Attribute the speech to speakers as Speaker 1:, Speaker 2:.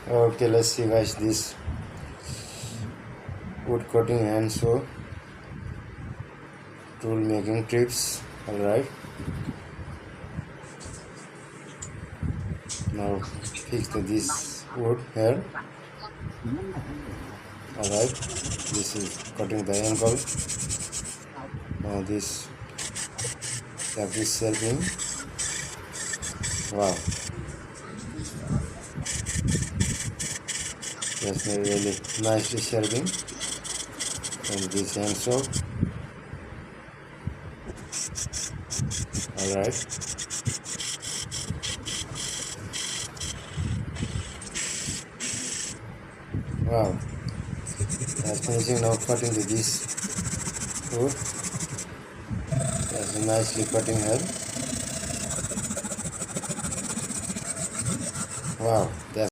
Speaker 1: Okay, let's see guys, this wood cutting hand saw tool making tips. Alright, now fix this wood here. Alright, this is cutting the angle. Now this practice sharpening. Wow, that's really nicely sharpening from this hand saw. Alright, wow, that's finishing now cutting this wood. That's nicely cutting here. Wow, that's